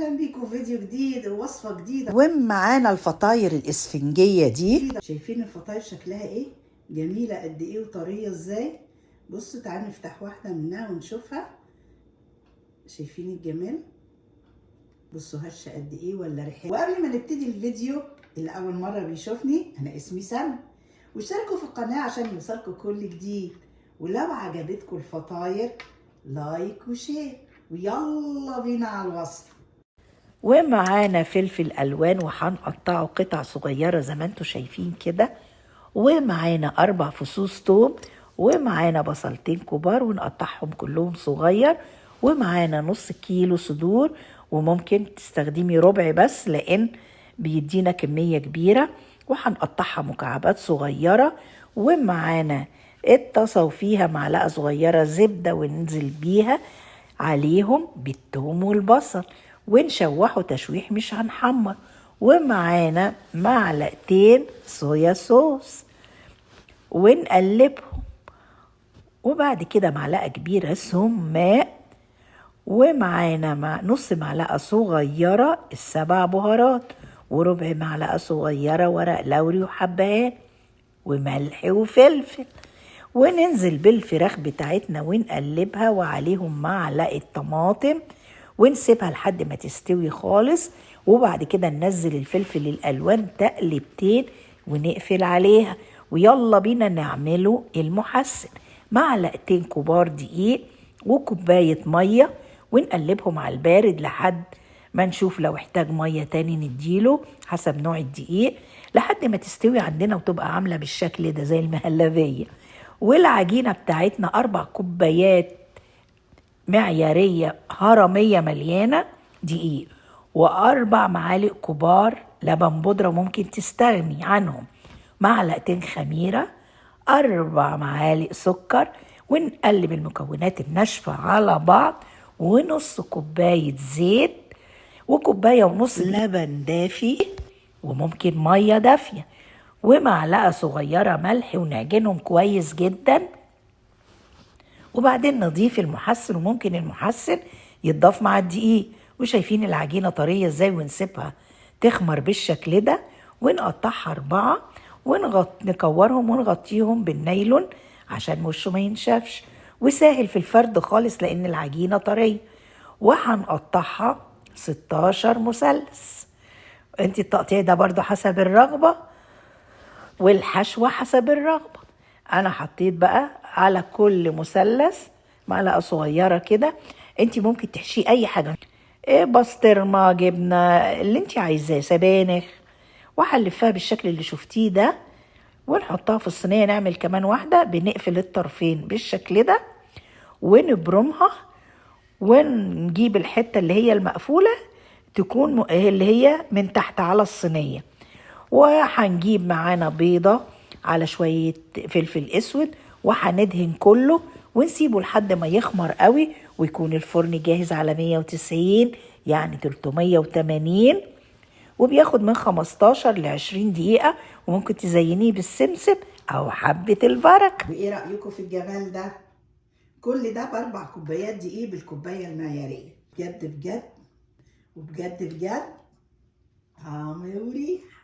اهلا بيكم في فيديو جديد ووصفه جديده. ومعانا الفطاير الاسفنجيه دي. شايفين الفطاير شكلها ايه؟ جميله قد ايه وطريه ازاي. بصوا تعالوا نفتح واحده منها ونشوفها. شايفين الجمال؟ بصوا هشه قد ايه ولا ريحتها. وقبل ما نبتدي الفيديو، اللي اول مره بيشوفني انا اسمي سلمى، واشتركوا في القناه عشان يوصلكوا كل جديد. ولو عجبتكم الفطاير لايك وشير، ويلا بينا على الوصفه. ومعانا فلفل الوان وهنقطعه قطع صغيره زي ما انتم شايفين كده. ومعانا 4 فصوص توم، ومعانا بصلتين كبار ونقطعهم كلهم صغير. ومعانا نص كيلو صدور، وممكن تستخدمي ربع بس لان بيدينا كميه كبيره. وهنقطعها مكعبات صغيره. ومعانا الطاسه وفيها معلقه صغيره زبده وننزل بيها عليهم بالثوم والبصل ونشوحه تشويح مش هنحمر. ومعانا معلقتين صويا صوص ونقلبهم. وبعد كده معلقة كبيرة سماق. ومعانا نص معلقة صغيرة السبع بهارات، وربع معلقة صغيرة ورق لوري وحبهان، وملح وفلفل. وننزل بالفراخ بتاعتنا ونقلبها وعليهم معلقة طماطم ونسيبها لحد ما تستوي خالص. وبعد كده ننزل الفلفل الألوان تقلبتين ونقفل عليها. ويلا بينا نعمله المحسن. معلقتين كبار دقيق وكوباية مية، ونقلبهم على البارد لحد ما نشوف لو احتاج مية تاني نديله حسب نوع الدقيق، لحد ما تستوي عندنا وتبقى عاملة بالشكل ده زي المهلبية. والعجينة بتاعتنا 4 كوبايات معيارية هرمية مليانة دقيق، و4 معالق كبار لبن بودرة ممكن تستغني عنهم، معلقتين خميرة، 4 معالق سكر. ونقلب المكونات الناشفة على بعض، ونص كوباية زيت، وكوباية ونص لبن دافي، وممكن مية دافية، ومعلقة صغيرة ملح، ونعجنهم كويس جدا. وبعدين نضيف المحسن، وممكن المحسن يتضاف مع الدقيق. وشايفين العجينة طرية ازاي، ونسيبها تخمر بالشكل ده. ونقطعها 4 ونكورهم ونغطيهم بالنايلون عشان وشه ما ينشفش، وسهل في الفرد خالص لان العجينة طرية. وهنقطعها 16 مثلث. انت التقطيع ده برضو حسب الرغبة، والحشوة حسب الرغبة. انا حطيت بقى على كل مثلث معلقة صغيرة كده. انت ممكن تحشيه اي حاجة، بسطرمة، جبنة، اللي انت عايزاه، سبانخ. وهنلفها بالشكل اللي شفتيه ده، ونحطها في الصينية. نعمل كمان واحدة بنقفل الطرفين بالشكل ده ونبرمها، ونجيب الحتة اللي هي المقفولة تكون اللي هي من تحت على الصينية. وهنجيب معانا بيضة على شوية فلفل اسود، وهندهن كله ونسيبه لحد ما يخمر قوي، ويكون الفرن جاهز على 190 يعني 380، وبياخد من 15 ل 20 دقيقة. وممكن تزينيه بالسمسم او حبة البركة. وايه رأيكم في الجمال ده؟ كل ده ب4 كوبايات دقيق بالكوباية المعيارية. بجد بجد وبجد بجد طعم وريحة.